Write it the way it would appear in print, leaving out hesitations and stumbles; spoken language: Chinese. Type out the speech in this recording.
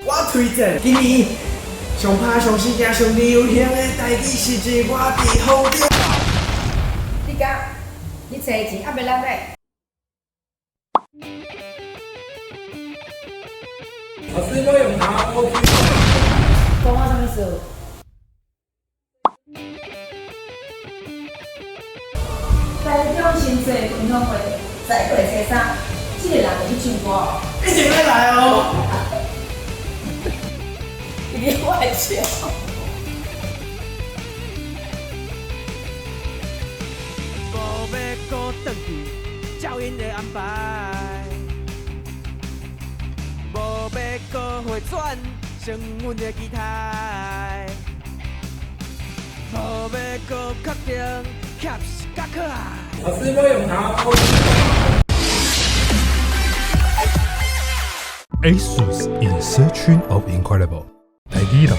我推荐今年上拍上时间上流行的代志是一我伫风中。你讲，你找钱还袂咱买？老师，我用下我去。讲我什么事？台中新社运动会再过初三，这个人就去唱歌。一定要来哦！你坏笑。无要搁转去照因的安排，无要搁回转成阮的期待，无要搁确定恰是较可爱。老师，我用下我去。ASUS in Searching of Incredible 台语老